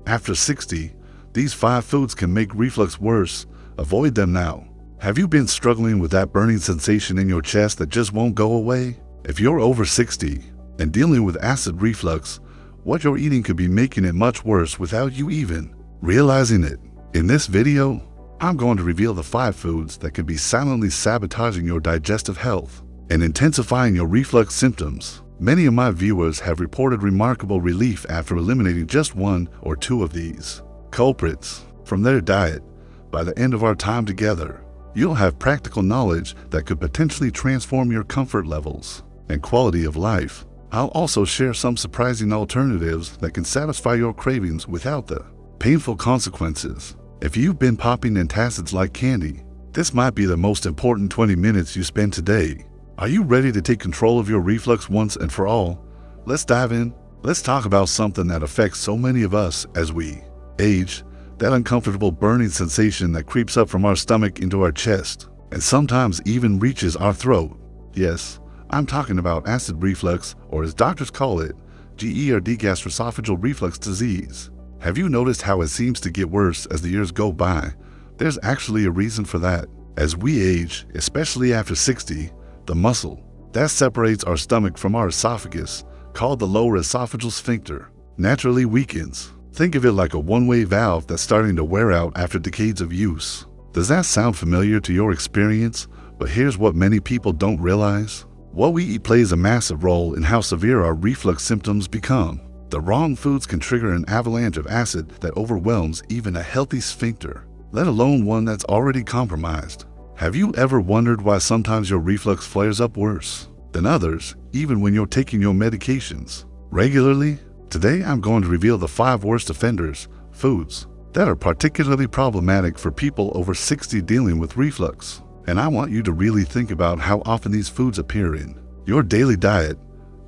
After 60, these 5 foods can make reflux worse. Avoid them now. Have you been struggling with that burning sensation in your chest that just won't go away? If you're over 60 and dealing with acid reflux, what you're eating could be making it much worse without you even realizing it. In this video, I'm going to reveal the 5 foods that could be silently sabotaging your digestive health and intensifying your reflux symptoms. Many of my viewers have reported remarkable relief after eliminating just 1 or 2 of these culprits from their diet. By the end of our time together, you'll have practical knowledge that could potentially transform your comfort levels and quality of life. I'll also share some surprising alternatives that can satisfy your cravings without the painful consequences. If you've been popping antacids like candy, this might be the most important 20 minutes you spend today. Are you ready to take control of your reflux once and for all? Let's dive in. Let's talk about something that affects so many of us as we age, that uncomfortable burning sensation that creeps up from our stomach into our chest and sometimes even reaches our throat. Yes, I'm talking about acid reflux, or as doctors call it, GERD, gastroesophageal reflux disease. Have you noticed how it seems to get worse as the years go by? There's actually a reason for that. As we age, especially after 60, the muscle that separates our stomach from our esophagus, called the lower esophageal sphincter, naturally weakens. Think of it like a one-way valve that's starting to wear out after decades of use. Does that sound familiar to your experience? But here's what many people don't realize. What we eat plays a massive role in how severe our reflux symptoms become. The wrong foods can trigger an avalanche of acid that overwhelms even a healthy sphincter, let alone one that's already compromised. Have you ever wondered why sometimes your reflux flares up worse than others, even when you're taking your medications regularly? Today, I'm going to reveal the 5 worst offenders, foods, that are particularly problematic for people over 60 dealing with reflux. And I want you to really think about how often these foods appear in your daily diet.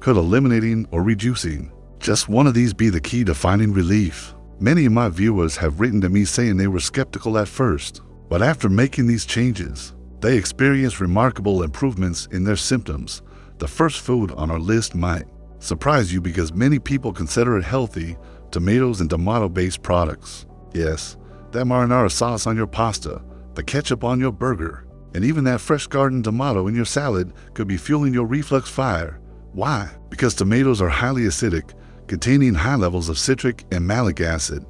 Could eliminating or reducing just one of these be the key to finding relief? Many of my viewers have written to me saying they were skeptical at first, but after making these changes, they experienced remarkable improvements in their symptoms. The first food on our list might surprise you because many people consider it healthy: tomatoes and tomato-based products. Yes, that marinara sauce on your pasta, the ketchup on your burger, and even that fresh garden tomato in your salad could be fueling your reflux fire. Why? Because tomatoes are highly acidic, containing high levels of citric and malic acid.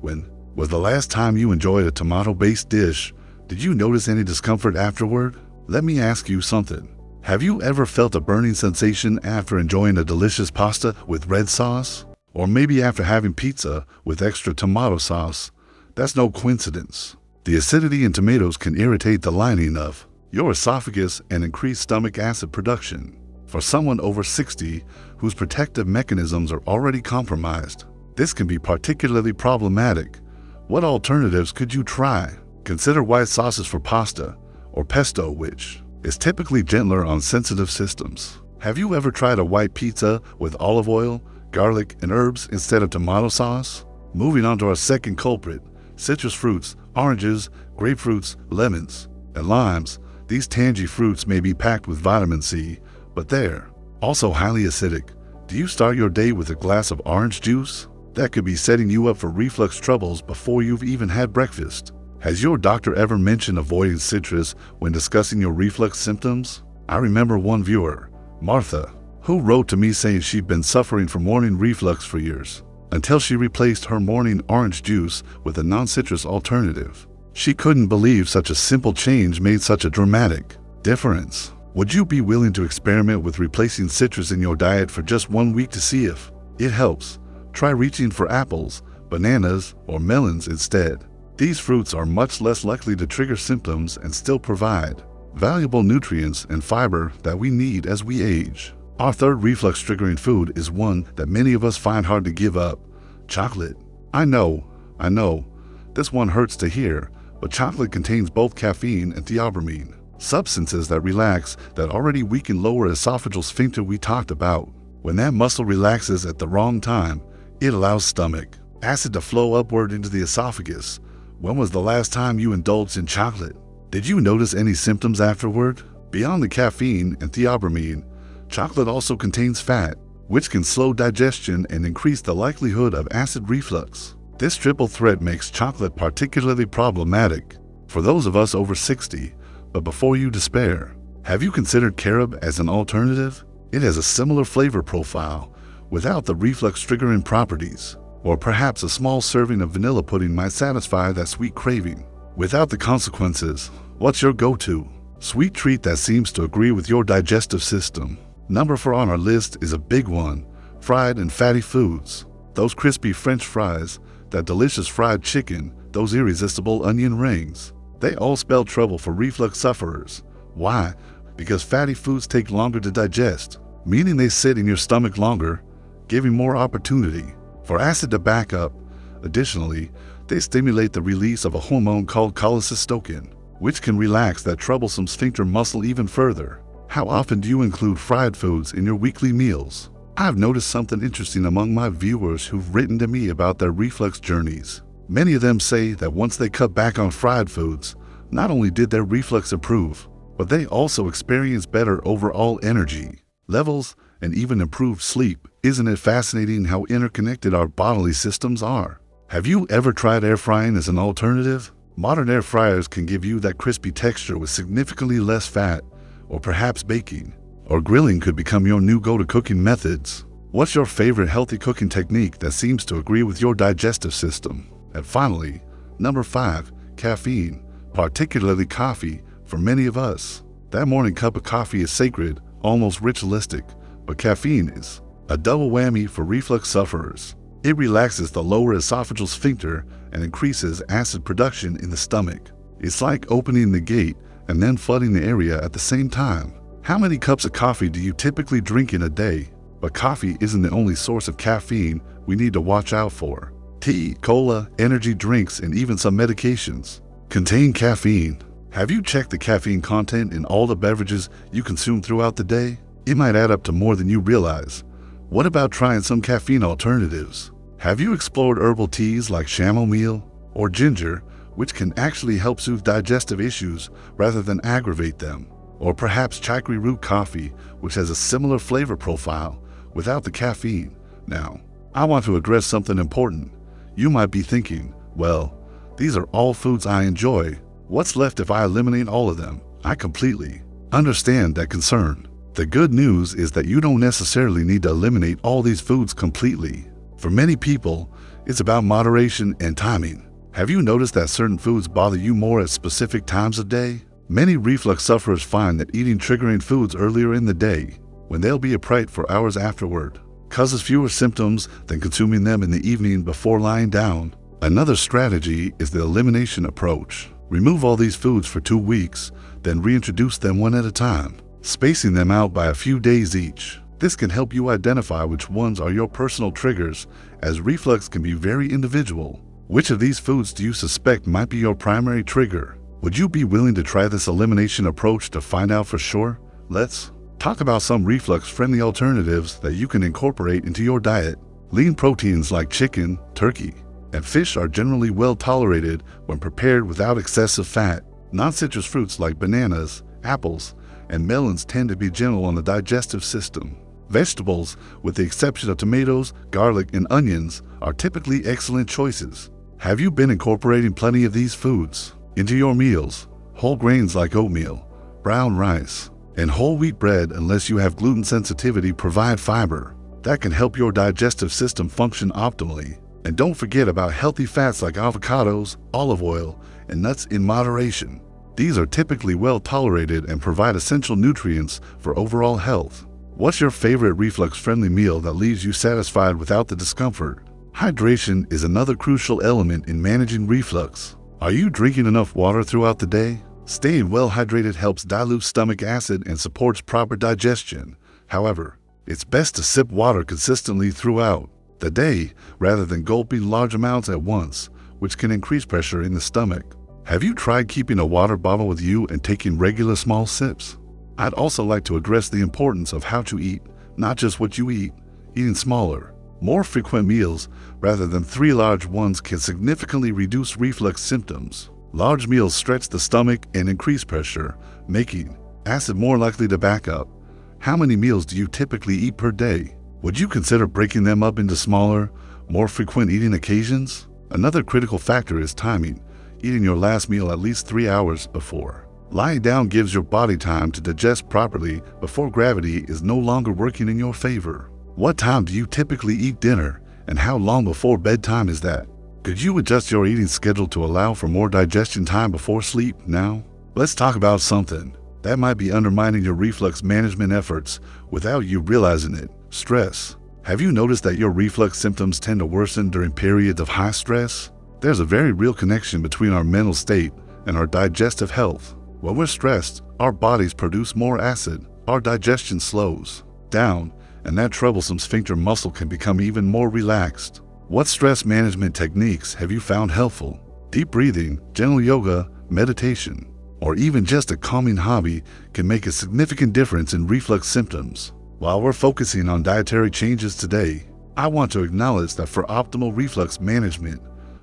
When was the last time you enjoyed a tomato-based dish? Did you notice any discomfort afterward? Let me ask you something. Have you ever felt a burning sensation after enjoying a delicious pasta with red sauce? Or maybe after having pizza with extra tomato sauce? That's no coincidence. The acidity in tomatoes can irritate the lining of your esophagus and increase stomach acid production. For someone over 60 whose protective mechanisms are already compromised, this can be particularly problematic. What alternatives could you try? Consider white sauces for pasta, or pesto, which is typically gentler on sensitive systems. Have you ever tried a white pizza with olive oil, garlic, and herbs instead of tomato sauce? Moving on to our second culprit, citrus fruits, oranges, grapefruits, lemons, and limes. These tangy fruits may be packed with vitamin C, but they're also highly acidic. Do you start your day with a glass of orange juice? That could be setting you up for reflux troubles before you've even had breakfast. Has your doctor ever mentioned avoiding citrus when discussing your reflux symptoms? I remember one viewer, Martha, who wrote to me saying she'd been suffering from morning reflux for years, until she replaced her morning orange juice with a non-citrus alternative. She couldn't believe such a simple change made such a dramatic difference. Would you be willing to experiment with replacing citrus in your diet for just 1 week to see if it helps? Try reaching for apples, bananas, or melons instead. These fruits are much less likely to trigger symptoms and still provide valuable nutrients and fiber that we need as we age. Our third reflux-triggering food is one that many of us find hard to give up: chocolate. I know, this one hurts to hear, but chocolate contains both caffeine and theobromine, substances that relax that already weaken lower esophageal sphincter we talked about. When that muscle relaxes at the wrong time, it allows stomach acid to flow upward into the esophagus. When was the last time you indulged in chocolate? Did you notice any symptoms afterward? Beyond the caffeine and theobromine, chocolate also contains fat, which can slow digestion and increase the likelihood of acid reflux. This triple threat makes chocolate particularly problematic for those of us over 60, but before you despair, have you considered carob as an alternative? It has a similar flavor profile without the reflux triggering properties, or perhaps a small serving of vanilla pudding might satisfy that sweet craving without the consequences. What's your go-to sweet treat that seems to agree with your digestive system? Number 4 on our list is a big one: fried and fatty foods. Those crispy French fries, that delicious fried chicken, those irresistible onion rings. They all spell trouble for reflux sufferers. Why? Because fatty foods take longer to digest, meaning they sit in your stomach longer, giving more opportunity for acid to back up. Additionally, they stimulate the release of a hormone called cholecystokin, which can relax that troublesome sphincter muscle even further. How often do you include fried foods in your weekly meals? I've noticed something interesting among my viewers who've written to me about their reflux journeys. Many of them say that once they cut back on fried foods, not only did their reflux improve, but they also experienced better overall energy levels and even improved sleep. Isn't it fascinating how interconnected our bodily systems are? Have you ever tried air frying as an alternative? Modern air fryers can give you that crispy texture with significantly less fat, or perhaps baking or grilling could become your new go-to cooking methods. What's your favorite healthy cooking technique that seems to agree with your digestive system? And finally, number 5, caffeine, particularly coffee. For many of us, that morning cup of coffee is sacred, almost ritualistic, but caffeine is a double whammy for reflux sufferers. It relaxes the lower esophageal sphincter and increases acid production in the stomach. It's like opening the gate and then flooding the area at the same time. How many cups of coffee do you typically drink in a day? But coffee isn't the only source of caffeine we need to watch out for. Tea, cola, energy drinks, and even some medications contain caffeine. Have you checked the caffeine content in all the beverages you consume throughout the day? It might add up to more than you realize. What about trying some caffeine alternatives? Have you explored herbal teas like chamomile or ginger, which can actually help soothe digestive issues rather than aggravate them? Or perhaps chicory root coffee, which has a similar flavor profile without the caffeine. Now, I want to address something important. You might be thinking, well, these are all foods I enjoy. What's left if I eliminate all of them? I completely understand that concern. The good news is that you don't necessarily need to eliminate all these foods completely. For many people, it's about moderation and timing. Have you noticed that certain foods bother you more at specific times of day? Many reflux sufferers find that eating triggering foods earlier in the day, when they'll be upright for hours afterward, causes fewer symptoms than consuming them in the evening before lying down. Another strategy is the elimination approach. Remove all these foods for 2 weeks, then reintroduce them one at a time, spacing them out by a few days each. This can help you identify which ones are your personal triggers, as reflux can be very individual. Which of these foods do you suspect might be your primary trigger? Would you be willing to try this elimination approach to find out for sure? Let's talk about some reflux-friendly alternatives that you can incorporate into your diet. Lean proteins like chicken, turkey, and fish are generally well tolerated when prepared without excessive fat. Non-citrus fruits like bananas, apples, and melons tend to be gentle on the digestive system. Vegetables, with the exception of tomatoes, garlic, and onions, are typically excellent choices. Have you been incorporating plenty of these foods into your meals? Whole grains like oatmeal, brown rice, and whole wheat bread, unless you have gluten sensitivity, provide fiber that can help your digestive system function optimally. And don't forget about healthy fats like avocados, olive oil, and nuts in moderation. These are typically well tolerated and provide essential nutrients for overall health. What's your favorite reflux-friendly meal that leaves you satisfied without the discomfort? Hydration is another crucial element in managing reflux. Are you drinking enough water throughout the day? Staying well hydrated helps dilute stomach acid and supports proper digestion. However, it's best to sip water consistently throughout the day rather than gulping large amounts at once, which can increase pressure in the stomach. Have you tried keeping a water bottle with you and taking regular small sips? I'd also like to address the importance of how to eat, not just what you eat. Eating smaller, more frequent meals rather than 3 large ones can significantly reduce reflux symptoms. Large meals stretch the stomach and increase pressure, making acid more likely to back up. How many meals do you typically eat per day? Would you consider breaking them up into smaller, more frequent eating occasions? Another critical factor is timing, eating your last meal at least 3 hours before. Lying down gives your body time to digest properly before gravity is no longer working in your favor. What time do you typically eat dinner, and how long before bedtime is that? Could you adjust your eating schedule to allow for more digestion time before sleep now? Let's talk about something that might be undermining your reflux management efforts without you realizing it: stress. Have you noticed that your reflux symptoms tend to worsen during periods of high stress? There's a very real connection between our mental state and our digestive health. When we're stressed, our bodies produce more acid, our digestion slows down, and that troublesome sphincter muscle can become even more relaxed. What stress management techniques have you found helpful? Deep breathing, gentle yoga, meditation, or even just a calming hobby can make a significant difference in reflux symptoms. While we're focusing on dietary changes today, I want to acknowledge that for optimal reflux management,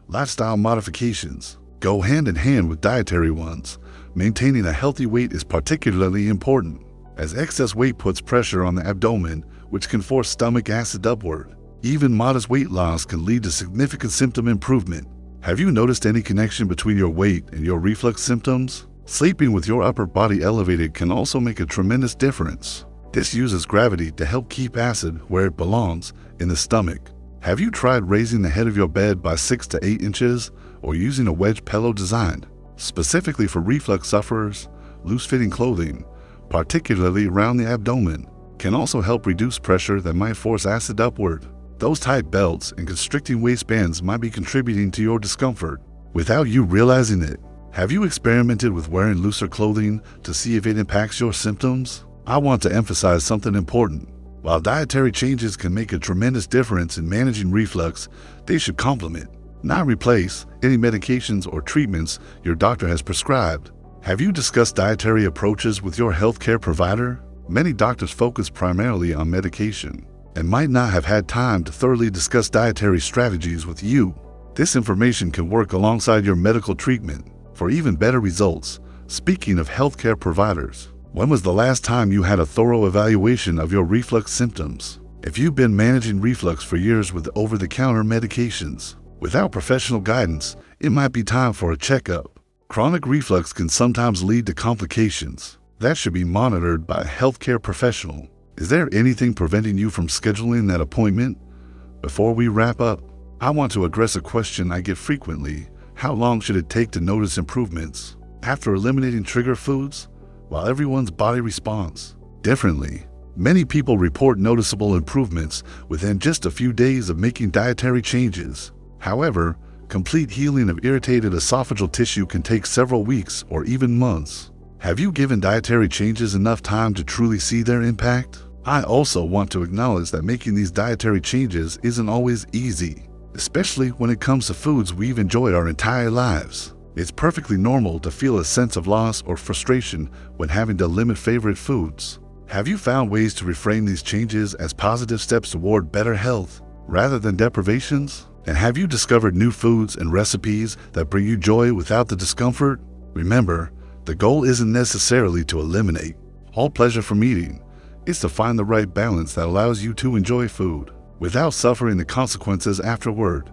lifestyle modifications go hand in hand with dietary ones. Maintaining a healthy weight is particularly important, as excess weight puts pressure on the abdomen, which can force stomach acid upward. Even modest weight loss can lead to significant symptom improvement. Have you noticed any connection between your weight and your reflux symptoms? Sleeping with your upper body elevated can also make a tremendous difference. This uses gravity to help keep acid where it belongs, in the stomach. Have you tried raising the head of your bed by 6 to 8 inches or using a wedge pillow designed specifically for reflux sufferers? Loose-fitting clothing, particularly around the abdomen, can also help reduce pressure that might force acid upward. Those tight belts and constricting waistbands might be contributing to your discomfort without you realizing it. Have you experimented with wearing looser clothing to see if it impacts your symptoms? I want to emphasize something important. While dietary changes can make a tremendous difference in managing reflux, they should complement, not replace, any medications or treatments your doctor has prescribed. Have you discussed dietary approaches with your healthcare provider? Many doctors focus primarily on medication and might not have had time to thoroughly discuss dietary strategies with you. This information can work alongside your medical treatment for even better results. Speaking of healthcare providers, when was the last time you had a thorough evaluation of your reflux symptoms? If you've been managing reflux for years with over-the-counter medications, without professional guidance, it might be time for a checkup. Chronic reflux can sometimes lead to complications that should be monitored by a healthcare professional. Is there anything preventing you from scheduling that appointment? Before we wrap up, I want to address a question I get frequently. How long should it take to notice improvements after eliminating trigger foods? While everyone's body responds differently, many people report noticeable improvements within just a few days of making dietary changes. However, complete healing of irritated esophageal tissue can take several weeks or even months. Have you given dietary changes enough time to truly see their impact? I also want to acknowledge that making these dietary changes isn't always easy, especially when it comes to foods we've enjoyed our entire lives. It's perfectly normal to feel a sense of loss or frustration when having to limit favorite foods. Have you found ways to reframe these changes as positive steps toward better health rather than deprivations? And have you discovered new foods and recipes that bring you joy without the discomfort? Remember, the goal isn't necessarily to eliminate all pleasure from eating. It's to find the right balance that allows you to enjoy food without suffering the consequences afterward.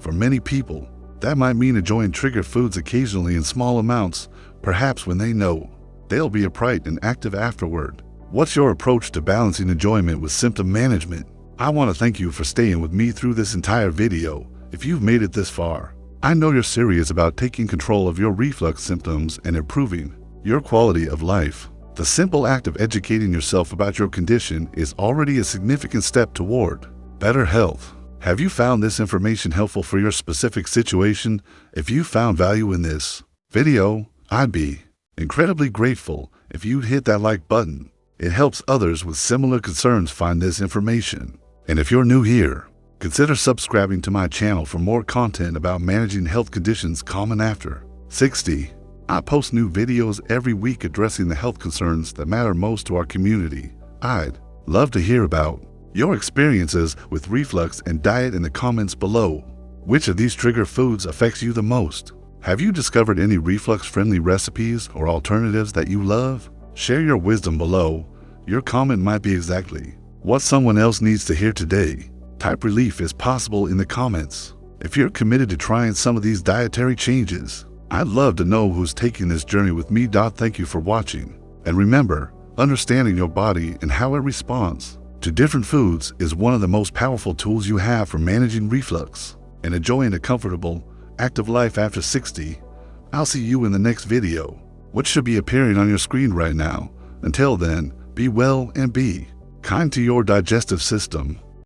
For many people, that might mean enjoying trigger foods occasionally in small amounts, perhaps when they know they'll be upright and active afterward. What's your approach to balancing enjoyment with symptom management? I want to thank you for staying with me through this entire video. If you've made it this far, I know you're serious about taking control of your reflux symptoms and improving your quality of life. The simple act of educating yourself about your condition is already a significant step toward better health. Have you found this information helpful for your specific situation? If you found value in this video, I'd be incredibly grateful if you'd hit that like button. It helps others with similar concerns find this information. And if you're new here, consider subscribing to my channel for more content about managing health conditions common after 60. I post new videos every week addressing the health concerns that matter most to our community. I'd love to hear about your experiences with reflux and diet in the comments below. Which of these trigger foods affects you the most? Have you discovered any reflux-friendly recipes or alternatives that you love? Share your wisdom below. Your comment might be exactly what someone else needs to hear today. Type relief is possible in the comments. If you're committed to trying some of these dietary changes, I'd love to know who's taking this journey with me. Thank you for watching. And remember, understanding your body and how it responds to different foods is one of the most powerful tools you have for managing reflux and enjoying a comfortable, active life after 60. I'll see you in the next video, which should be appearing on your screen right now. Until then, be well and be kind to your digestive system.